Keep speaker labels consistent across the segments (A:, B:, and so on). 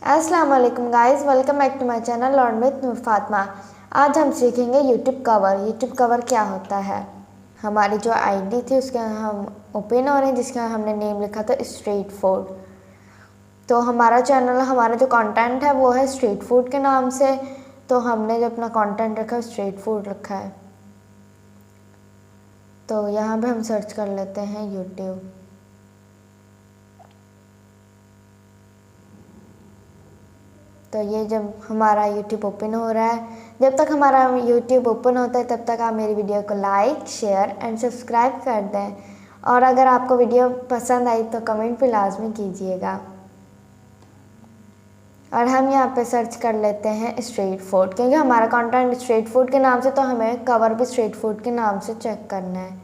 A: अस्सलाम वालेकुम guys, welcome back to my channel learn with Noor Fatima. आज हम सीखेंगे यूट्यूब कवर। यूट्यूब कवर क्या होता है। हमारी जो आईडी थी उसके हम ओपन हो रहे हैं, जिसका हमने नेम लिखा था स्ट्रीट फूड। तो हमारा चैनल, हमारा जो कंटेंट है वो है स्ट्रीट फूड के नाम से। तो हमने जो अपना कंटेंट रखा है स्ट्रीट फूड रखा है। तो यहाँ पे हम सर्च कर लेते हैं यूट्यूब। तो ये जब हमारा यूट्यूब ओपन हो रहा है, जब तक हमारा यूट्यूब ओपन होता है तब तक आप मेरी वीडियो को लाइक, शेयर एंड सब्सक्राइब कर दें। और अगर आपको वीडियो पसंद आई तो कमेंट भी लाजमी कीजिएगा। और हम यहाँ पे सर्च कर लेते हैं स्ट्रीट फूड, क्योंकि हमारा कंटेंट स्ट्रीट फूड के नाम से, तो हमें कवर भी स्ट्रीट फूड के नाम से चेक करना है।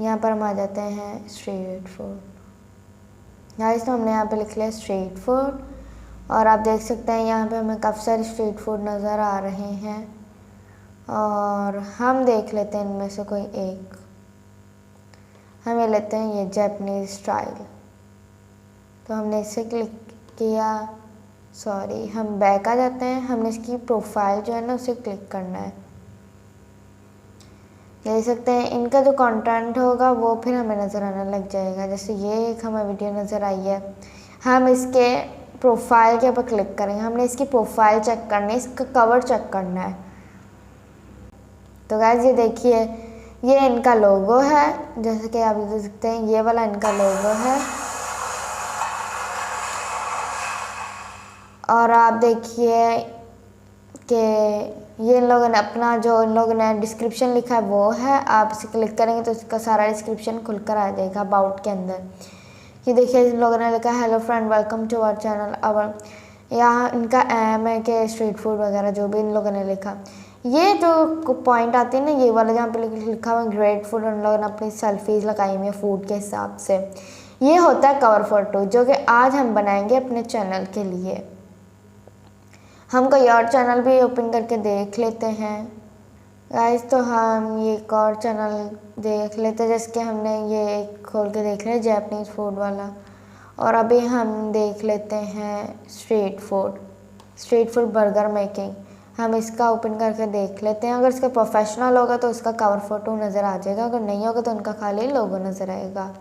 A: यहाँ पर हम आ जाते हैं स्ट्रीट फूड। यहाँ तो हमने यहाँ पे लिख लिया स्ट्रीट फूड। और आप देख सकते हैं यहाँ पे हमें काफ़ी सारे स्ट्रीट फूड नज़र आ रहे हैं। और हम देख लेते हैं इनमें से कोई एक। हमें लेते हैं ये जापानीज़ स्टाइल। तो हमने इसे क्लिक किया। सॉरी, हम बैक आ जाते हैं। हमने इसकी प्रोफाइल जो है ना उसे क्लिक करना है। देख सकते हैं इनका जो कंटेंट होगा वो फिर हमें नज़र आने लग जाएगा। जैसे ये एक हमें वीडियो नज़र आई है, हम इसके प्रोफाइल के ऊपर क्लिक करेंगे। हमने इसकी प्रोफाइल चेक करनी है, इसका कवर चेक करना है। तो गाइस ये देखिए, ये इनका लोगो है। जैसे कि आप देख सकते हैं ये वाला इनका लोगो है। और आप देखिए कि ये इन लोगों ने अपना, जो इन लोगों ने डिस्क्रिप्शन लिखा है वो है। आप इसे क्लिक करेंगे तो इसका सारा डिस्क्रिप्शन खुलकर आ जाएगा अबाउट के अंदर। ये देखिए इन लोगों ने लिखा है hello friend, welcome to our channel. और यहाँ इनका एम है कि स्ट्रीट फूड वगैरह जो भी इन लोगों ने लिखा। ये जो पॉइंट आती है ना, ये वाला जहाँ पे लिखा हुआ ग्रेट फूड, उन लोगों ने अपनी सेल्फीज लगाई हुई है फूड के हिसाब से। ये होता है कवर फोटो, जो कि आज हम बनाएंगे अपने चैनल के लिए। हम कोई और चैनल भी ओपन करके देख लेते हैं गाइस। तो हम ये एक और चैनल देख लेते हैं, जिसके हमने ये एक खोल के देख रहे हैं जापानीज़ फूड वाला। और अभी हम देख लेते हैं स्ट्रीट फूड बर्गर मेकिंग। हम इसका ओपन करके देख लेते हैं। अगर इसका प्रोफेशनल होगा तो उसका कवर फ़ोटो नज़र आ जाएगा, अगर नहीं होगा तो उनका खाली लोगो नज़र आएगा।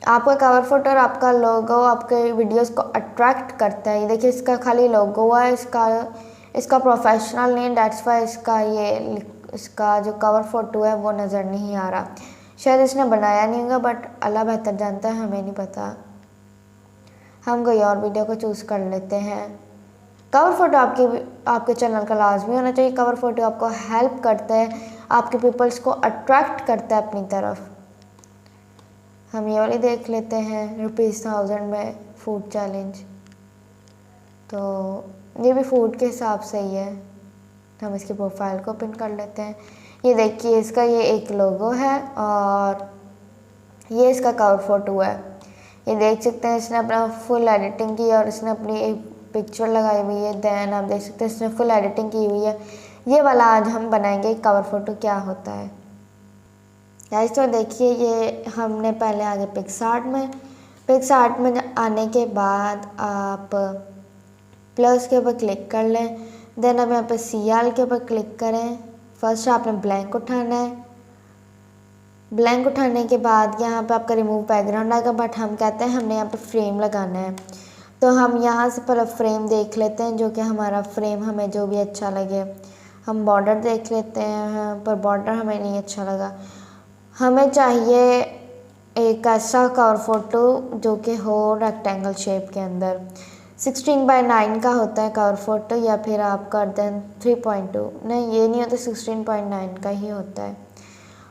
A: आपका कवर फोटो और आपका लोगो आपके वीडियोस को अट्रैक्ट करता है। ये देखिए इसका खाली लोगो है, इसका प्रोफेशनल नहीं, डेट्स वाई इसका जो कवर फोटो है वो नज़र नहीं आ रहा। शायद इसने बनाया नहीं होगा, बट अल्लाह बेहतर जानता है, हमें नहीं पता। हम कोई और वीडियो को चूज़ कर लेते हैं। कवर फोटो आपके चैनल का लाजमी होना चाहिए। कवर फोटो आपको हेल्प करता है, आपके पीपल्स को अट्रैक्ट करता है अपनी तरफ। हम ये वाली देख लेते हैं ₹1000 में फूड चैलेंज। तो ये भी फूड के हिसाब से ही है। तो हम इसकी प्रोफाइल को ओपन कर लेते हैं। ये देखिए इसका ये एक लोगो है और ये इसका कवर फोटो है। ये देख सकते हैं इसने अपना फुल एडिटिंग की और इसने अपनी एक पिक्चर लगाई हुई है। देन आप देख सकते हैं इसने फुल एडिटिंग की हुई है। ये वाला आज हम बनाएंगे कवर फोटो क्या होता है गाइस। तो देखिए ये हमने पहले आगे पिक्सआर्ट में आने के बाद आप प्लस के ऊपर क्लिक कर लें। देन अब यहाँ पे CL के ऊपर क्लिक करें। फर्स्ट आपने ब्लैंक उठाना है। ब्लैंक उठाने के बाद यहाँ पे आपका रिमूव बैकग्राउंड आएगा, बट हम कहते हैं हमने यहाँ पे फ्रेम लगाना है। तो हम यहाँ से पहले फ्रेम देख लेते हैं, जो कि हमारा फ्रेम हमें जो भी अच्छा लगे। हम बॉर्डर देख लेते हैं, पर बॉर्डर हमें नहीं अच्छा लगा। हमें चाहिए एक ऐसा कवर फोटो जो कि हो रेक्टेंगल शेप के अंदर। 16:9 का होता है कवर फोटो, या फिर आप कर दें 3.2। नहीं, ये नहीं होता, 16:9 का ही होता है।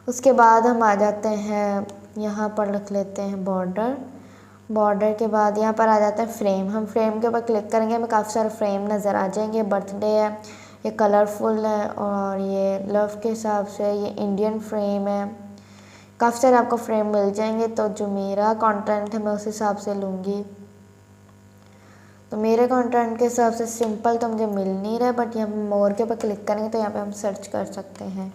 A: उसके बाद हम आ जाते हैं यहाँ पर लिख लेते हैं बॉर्डर के बाद यहाँ पर आ जाता है फ्रेम। हम फ्रेम के ऊपर क्लिक करेंगे, हमें काफ़ी सारे फ्रेम नज़र आ जाएंगे। बर्थडे है, ये कलरफुल है, और ये लव के हिसाब से ये इंडियन फ्रेम है। काफ़ी सारे आपको फ्रेम मिल जाएंगे। तो जो मेरा कंटेंट है मैं उस हिसाब से लूँगी। तो मेरे कंटेंट के हिसाब से सिंपल तो मुझे मिल नहीं रहा है, बट यहाँ मोर के ऊपर क्लिक करेंगे तो यहाँ पे हम सर्च कर सकते हैं।